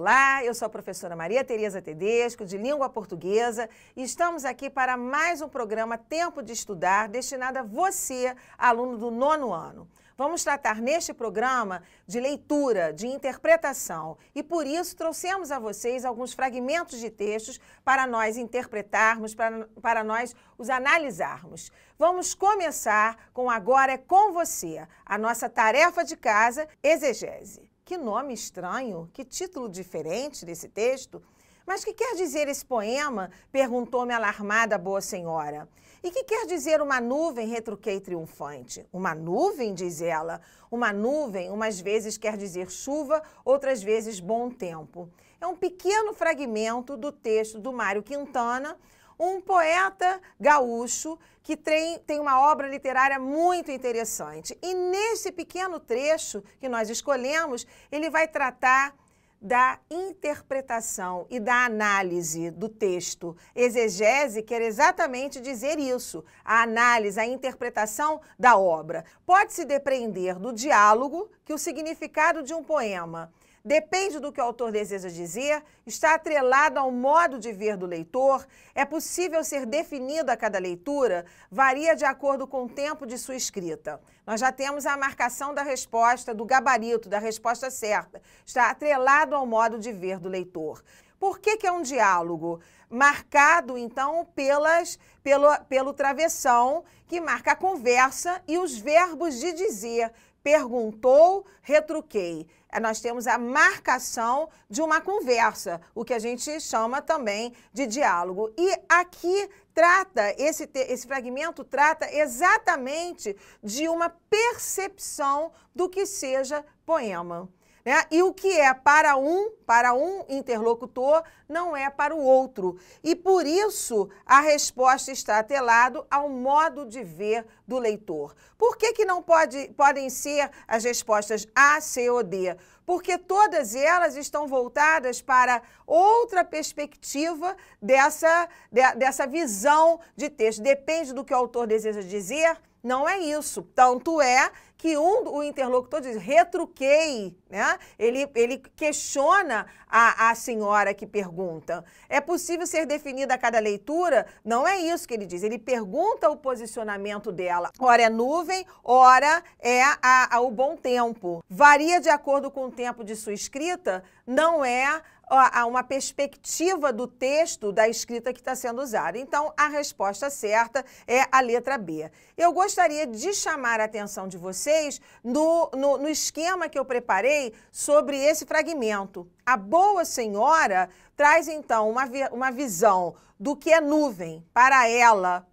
Olá, eu sou a professora Maria Tereza Tedesco, de Língua Portuguesa, e estamos aqui para mais um programa Tempo de Estudar, destinado a você, aluno do 9º ano. Vamos tratar neste programa de leitura, de interpretação, e por isso trouxemos a vocês alguns fragmentos de textos para nós interpretarmos, para nós os analisarmos. Vamos começar com Agora é com você, a nossa tarefa de casa, exegese. Que nome estranho, que título diferente desse texto. Mas que quer dizer esse poema? Perguntou-me alarmada a boa senhora. E que quer dizer uma nuvem? Retruquei triunfante. Uma nuvem, diz ela. Uma nuvem, umas vezes quer dizer chuva, outras vezes bom tempo. É um pequeno fragmento do texto do Mário Quintana, um poeta gaúcho que tem uma obra literária muito interessante. E nesse pequeno trecho que nós escolhemos, ele vai tratar da interpretação e da análise do texto. Exegese quer exatamente dizer isso, a análise, a interpretação da obra. Pode-se depreender do diálogo que o significado de um poema depende do que o autor deseja dizer, está atrelado ao modo de ver do leitor, é possível ser definido a cada leitura, varia de acordo com o tempo de sua escrita. Nós já temos a marcação da resposta, do gabarito, da resposta certa. Está atrelado ao modo de ver do leitor. Por que é um diálogo? Marcado, então, pelo travessão, que marca a conversa e os verbos de dizer. Perguntou, retruquei. Nós temos a marcação de uma conversa, o que a gente chama também de diálogo. E aqui trata, esse fragmento trata exatamente de uma percepção do que seja poema. Né? E o que é para um interlocutor não é para o outro. E por isso a resposta está atrelada ao modo de ver do leitor. Por que não podem ser as respostas A, C ou D? Porque todas elas estão voltadas para outra perspectiva dessa visão de texto. Depende do que o autor deseja dizer. Não é isso. Tanto é que o interlocutor diz, retruquei, né? Ele questiona a senhora que pergunta. É possível ser definida a cada leitura? Não é isso que ele diz. Ele pergunta o posicionamento dela. Ora é nuvem, ora é o bom tempo. Varia de acordo com o tempo de sua escrita? Não é uma perspectiva do texto da escrita que está sendo usada. Então, a resposta certa é a letra B. Eu gostaria de chamar a atenção de vocês no esquema que eu preparei sobre esse fragmento. A boa senhora traz, então, uma visão do que é nuvem. Para ela,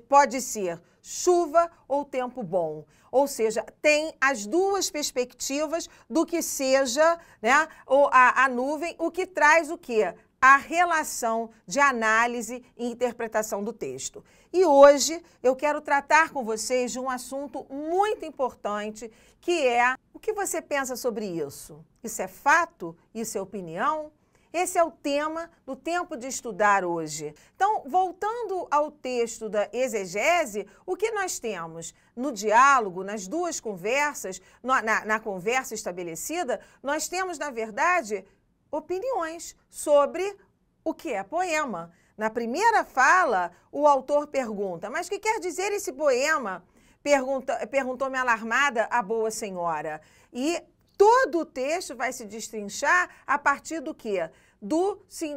pode ser chuva ou tempo bom. Ou seja, tem as duas perspectivas do que seja, né, a nuvem, o que traz o quê? A relação de análise e interpretação do texto. E hoje eu quero tratar com vocês de um assunto muito importante, que é o que você pensa sobre isso? Isso é fato? Isso é opinião? Esse é o tema do Tempo de Estudar hoje. Então, voltando ao texto da exegese, o que nós temos? No diálogo, nas duas conversas, na conversa estabelecida, nós temos, na verdade, opiniões sobre o que é poema. Na primeira fala, o autor pergunta, mas o que quer dizer esse poema? Perguntou-me alarmada a boa senhora. E todo o texto vai se destrinchar a partir do quê?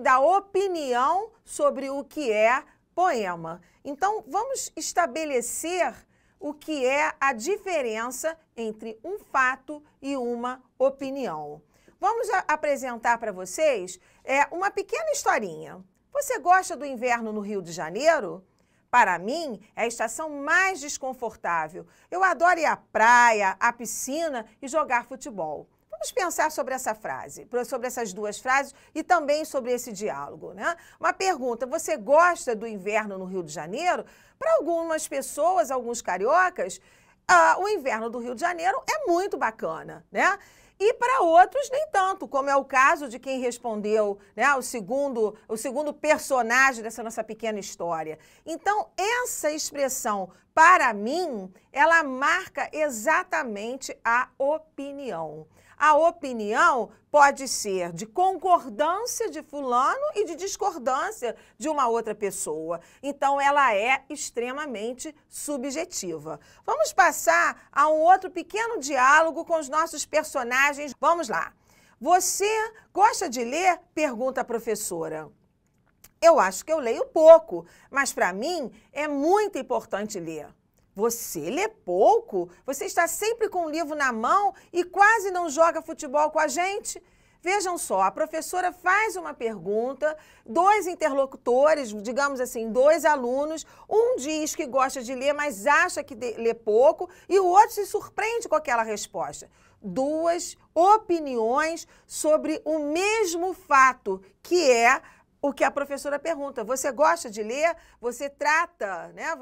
Da opinião sobre o que é poema. Então, vamos estabelecer o que é a diferença entre um fato e uma opinião. Vamos apresentar para vocês uma pequena historinha. Você gosta do inverno no Rio de Janeiro? Para mim, é a estação mais desconfortável. Eu adoro ir à praia, à piscina e jogar futebol. Vamos pensar sobre essa frase, sobre essas duas frases e também sobre esse diálogo, né? Uma pergunta, você gosta do inverno no Rio de Janeiro? Para algumas pessoas, alguns cariocas, o inverno do Rio de Janeiro é muito bacana, né? E para outros nem tanto, como é o caso de quem respondeu, né, o segundo personagem dessa nossa pequena história. Então, essa expressão para mim, ela marca exatamente a opinião. A opinião pode ser de concordância de fulano e de discordância de uma outra pessoa. Então, ela é extremamente subjetiva. Vamos passar a um outro pequeno diálogo com os nossos personagens. Vamos lá. Você gosta de ler? Pergunta a professora. Eu acho que eu leio pouco, mas para mim é muito importante ler. Você lê pouco? Você está sempre com o livro na mão e quase não joga futebol com a gente? Vejam só, a professora faz uma pergunta, dois interlocutores, digamos assim, dois alunos, um diz que gosta de ler, mas acha que lê pouco, e o outro se surpreende com aquela resposta. Duas opiniões sobre o mesmo fato, que é o que a professora pergunta. Você gosta de ler? Você trata, né?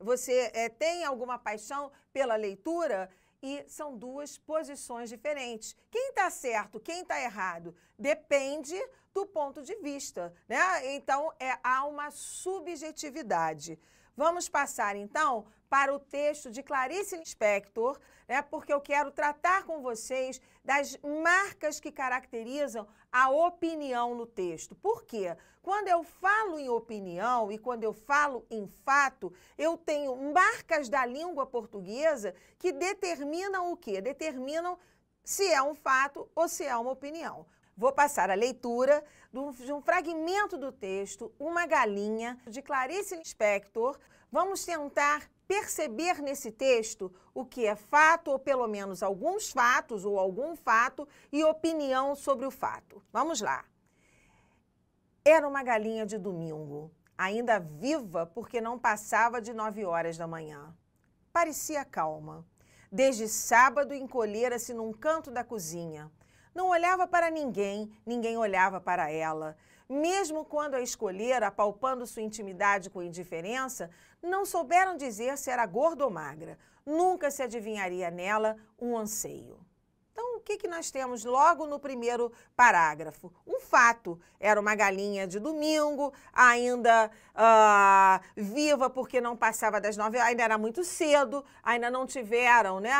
Você tem alguma paixão pela leitura? E são duas posições diferentes. Quem está certo, quem está errado, depende do ponto de vista, né? Então, há uma subjetividade. Vamos passar, então, para o texto de Clarice Lispector, né? Porque eu quero tratar com vocês das marcas que caracterizam a opinião no texto. Por quê? Quando eu falo em opinião e quando eu falo em fato, eu tenho marcas da língua portuguesa que determinam o quê? Determinam se é um fato ou se é uma opinião. Vou passar a leitura de um fragmento do texto, Uma Galinha, de Clarice Lispector. Vamos tentar perceber nesse texto o que é fato, ou pelo menos alguns fatos, ou algum fato, e opinião sobre o fato. Vamos lá. Era uma galinha de domingo, ainda viva porque não passava de 9 horas da manhã. Parecia calma. Desde sábado encolhera-se num canto da cozinha. Não olhava para ninguém, ninguém olhava para ela. Mesmo quando a escolhera, apalpando sua intimidade com indiferença, não souberam dizer se era gorda ou magra. Nunca se adivinharia nela um anseio. Então, o que nós temos logo no primeiro parágrafo? Um fato. Era uma galinha de domingo, ainda viva porque não passava das 9 horas, ainda era muito cedo, ainda não tiveram, né,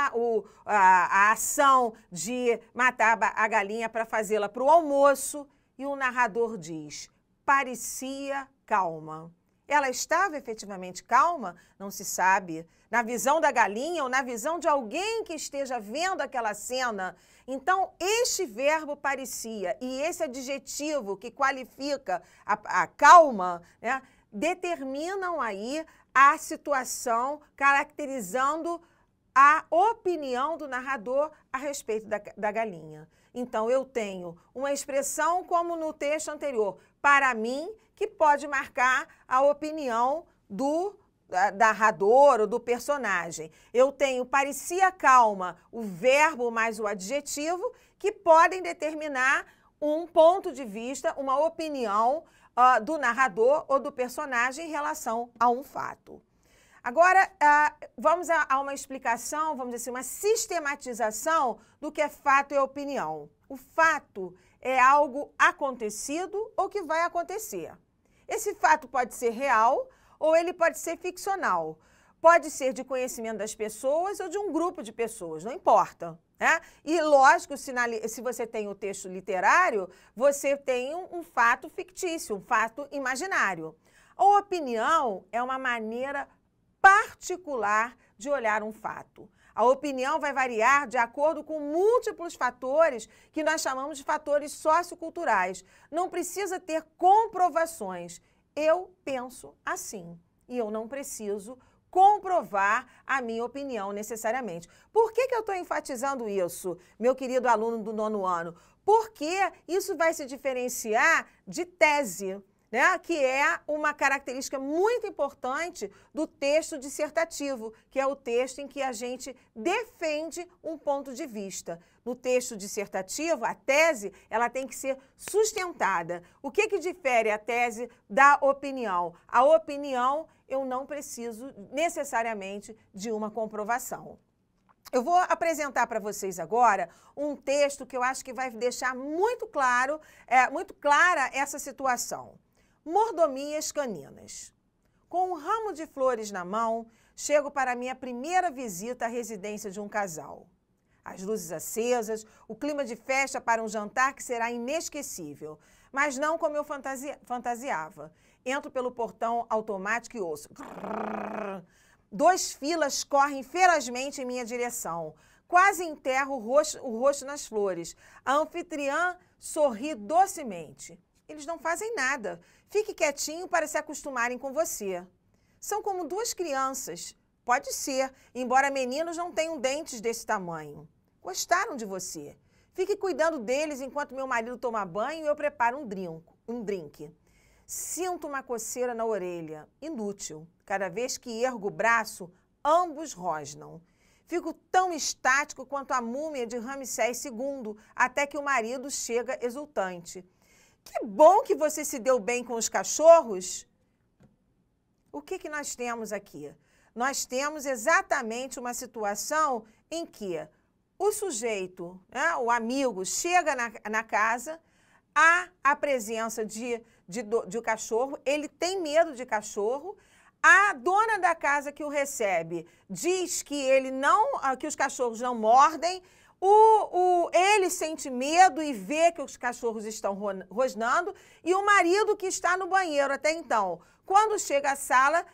a ação de matar a galinha para fazê-la para o almoço. E o narrador diz, parecia calma. Ela estava efetivamente calma? Não se sabe. Na visão da galinha ou na visão de alguém que esteja vendo aquela cena. Então, este verbo parecia e esse adjetivo que qualifica a calma, né, determinam aí a situação caracterizando a opinião do narrador a respeito da galinha. Então, eu tenho uma expressão como no texto anterior, para mim, que pode marcar a opinião do narrador ou do personagem. Eu tenho parecia calma, o verbo mais o adjetivo, que podem determinar um ponto de vista, uma opinião do narrador ou do personagem em relação a um fato. Agora, vamos a uma explicação, vamos dizer assim, uma sistematização do que é fato e opinião. O fato é algo acontecido ou que vai acontecer. Esse fato pode ser real ou ele pode ser ficcional. Pode ser de conhecimento das pessoas ou de um grupo de pessoas, não importa, né? E lógico, se você tem o texto literário, você tem um fato fictício, um fato imaginário. A opinião é uma maneira particular de olhar um fato. A opinião vai variar de acordo com múltiplos fatores que nós chamamos de fatores socioculturais. Não precisa ter comprovações. Eu penso assim e eu não preciso comprovar a minha opinião necessariamente. Por que eu estou enfatizando isso, meu querido aluno do 9º ano? Porque isso vai se diferenciar de tese, né? Que é uma característica muito importante do texto dissertativo, que é o texto em que a gente defende um ponto de vista. No texto dissertativo, a tese, ela tem que ser sustentada. O que difere a tese da opinião? A opinião, eu não preciso necessariamente de uma comprovação. Eu vou apresentar para vocês agora um texto que eu acho que vai deixar muito clara essa situação. Mordomias caninas. Com um ramo de flores na mão, chego para a minha primeira visita à residência de um casal. As luzes acesas, o clima de festa para um jantar que será inesquecível, mas não como eu fantasiava. Entro pelo portão automático e ouço. Grrr. 2 filas correm ferozmente em minha direção. Quase enterro o rosto nas flores. A anfitriã sorri docemente. Eles não fazem nada. Fique quietinho para se acostumarem com você. São como 2 crianças. Pode ser, embora meninos não tenham dentes desse tamanho. Gostaram de você. Fique cuidando deles enquanto meu marido toma banho e eu preparo um drink. Sinto uma coceira na orelha. Inútil. Cada vez que ergo o braço, ambos rosnam. Fico tão estático quanto a múmia de Ramsés II, até que o marido chega exultante. Que bom que você se deu bem com os cachorros! O que nós temos aqui? Nós temos exatamente uma situação em que o sujeito, né, o amigo, chega na casa, há a presença de cachorro, ele tem medo de cachorro, a dona da casa que o recebe diz que que os cachorros não mordem, ele sente medo e vê que os cachorros estão rosnando, e o marido que está no banheiro até então, quando chega à sala,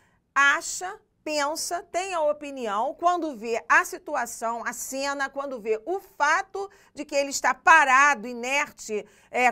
pensa, tem a opinião, quando vê a situação, a cena, quando vê o fato de que ele está parado, inerte,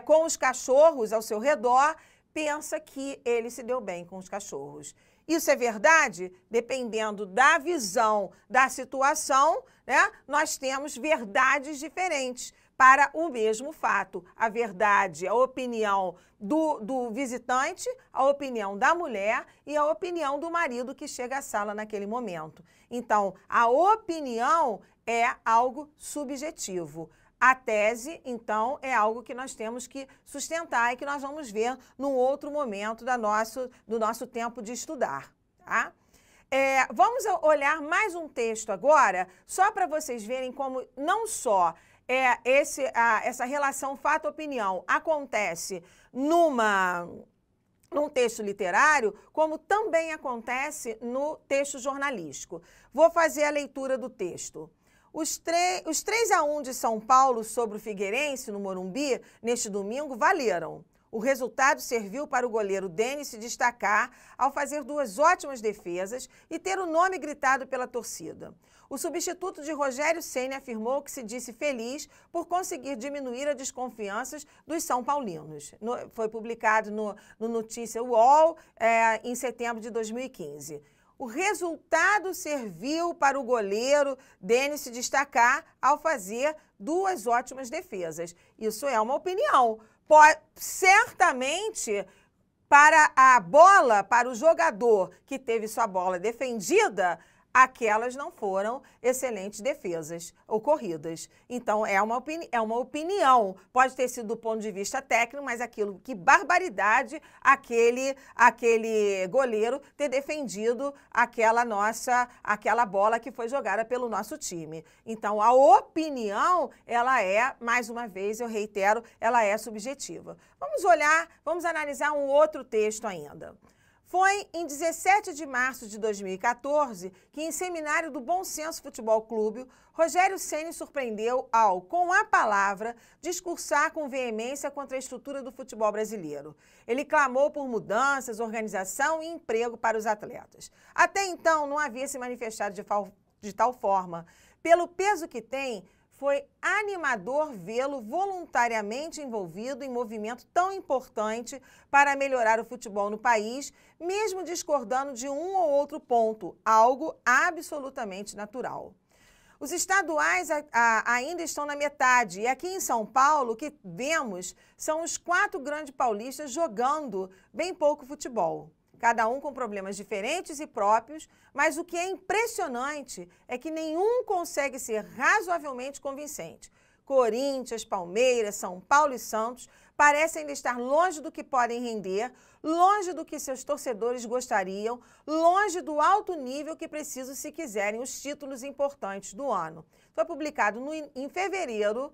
com os cachorros ao seu redor, pensa que ele se deu bem com os cachorros. Isso é verdade? Dependendo da visão da situação, né, nós temos verdades diferentes para o mesmo fato. A verdade, a opinião do visitante, a opinião da mulher e a opinião do marido que chega à sala naquele momento. Então, a opinião é algo subjetivo. A tese, então, é algo que nós temos que sustentar e que nós vamos ver num outro momento do nosso tempo de estudar, tá? Vamos olhar mais um texto agora, só para vocês verem como não só essa relação fato-opinião acontece num texto literário, como também acontece no texto jornalístico. Vou fazer a leitura do texto. Os 3-1 de São Paulo sobre o Figueirense, no Morumbi, neste domingo, valeram. O resultado serviu para o goleiro Denis se destacar ao fazer 2 ótimas defesas e ter o nome gritado pela torcida. O substituto de Rogério Ceni afirmou que se disse feliz por conseguir diminuir as desconfianças dos são paulinos. Foi publicado no Notícia UOL em setembro de 2015. O resultado serviu para o goleiro Denis se destacar ao fazer 2 ótimas defesas. Isso é uma opinião. Certamente, para a bola, para o jogador que teve sua bola defendida, aquelas não foram excelentes defesas ocorridas. Então, é uma opinião. Pode ter sido do ponto de vista técnico, mas que barbaridade aquele goleiro ter defendido aquela bola que foi jogada pelo nosso time. Então, a opinião, ela é, mais uma vez, eu reitero, ela é subjetiva. Vamos analisar um outro texto ainda. Foi em 17 de março de 2014 que, em seminário do Bom Senso Futebol Clube, Rogério Ceni surpreendeu ao, com a palavra, discursar com veemência contra a estrutura do futebol brasileiro. Ele clamou por mudanças, organização e emprego para os atletas. Até então, não havia se manifestado de tal forma. Pelo peso que tem, foi animador vê-lo voluntariamente envolvido em movimento tão importante para melhorar o futebol no país, mesmo discordando de um ou outro ponto, algo absolutamente natural. Os estaduais ainda estão na metade, e aqui em São Paulo, o que vemos são os 4 grandes paulistas jogando bem pouco futebol. Cada um com problemas diferentes e próprios, mas o que é impressionante é que nenhum consegue ser razoavelmente convincente. Corinthians, Palmeiras, São Paulo e Santos parecem ainda estar longe do que podem render, longe do que seus torcedores gostariam, longe do alto nível que precisam se quiserem os títulos importantes do ano. Foi publicado em fevereiro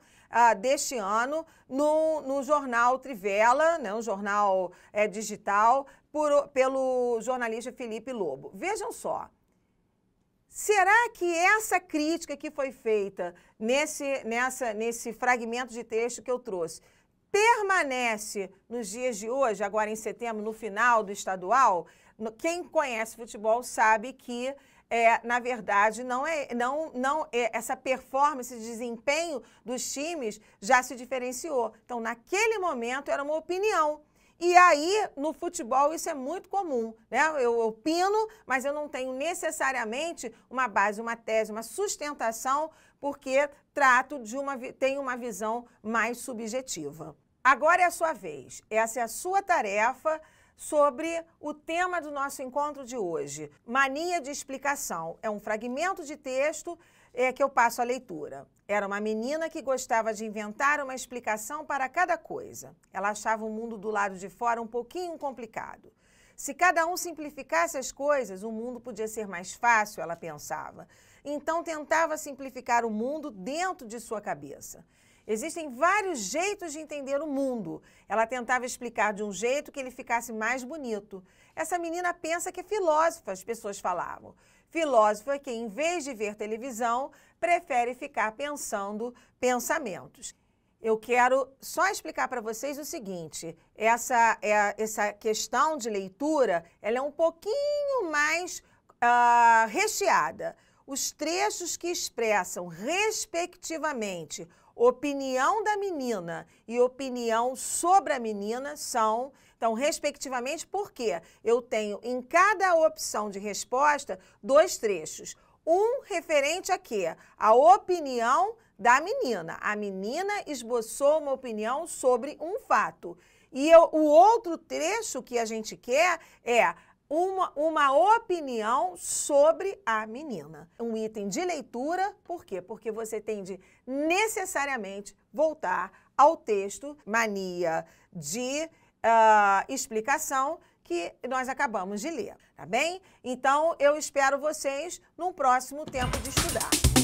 deste ano no jornal Trivela, né, um jornal digital, pelo jornalista Felipe Lobo. Vejam só, Será que essa crítica que foi feita nesse fragmento de texto que eu trouxe permanece nos dias de hoje, agora em setembro, no final do estadual? Quem conhece futebol sabe que, na verdade, essa performance, esse desempenho dos times já se diferenciou. Então, naquele momento, era uma opinião. E aí, no futebol, isso é muito comum, né? Eu opino, mas eu não tenho necessariamente uma base, uma tese, uma sustentação, porque tenho uma visão mais subjetiva. Agora é a sua vez. Essa é a sua tarefa sobre o tema do nosso encontro de hoje. Mania de explicação. É um fragmento de texto que eu passo a leitura. Era uma menina que gostava de inventar uma explicação para cada coisa. Ela achava o mundo do lado de fora um pouquinho complicado. Se cada um simplificasse as coisas, o mundo podia ser mais fácil, ela pensava. Então tentava simplificar o mundo dentro de sua cabeça. Existem vários jeitos de entender o mundo. Ela tentava explicar de um jeito que ele ficasse mais bonito. Essa menina pensa que é filósofa, as pessoas falavam. Filósofo é quem, em vez de ver televisão, prefere ficar pensando pensamentos. Eu quero só explicar para vocês o seguinte, essa questão de leitura, ela é um pouquinho mais recheada. Os trechos que expressam, respectivamente, opinião da menina e opinião sobre a menina são, então, respectivamente, por quê? Eu tenho em cada opção de resposta 2 trechos. Um referente a quê? A opinião da menina. A menina esboçou uma opinião sobre um fato. E o outro trecho que a gente quer é uma opinião sobre a menina. Um item de leitura, por quê? Porque você tem de necessariamente voltar ao texto, mania de explicação que nós acabamos de ler, tá bem? Então, eu espero vocês num próximo Tempo de Estudar.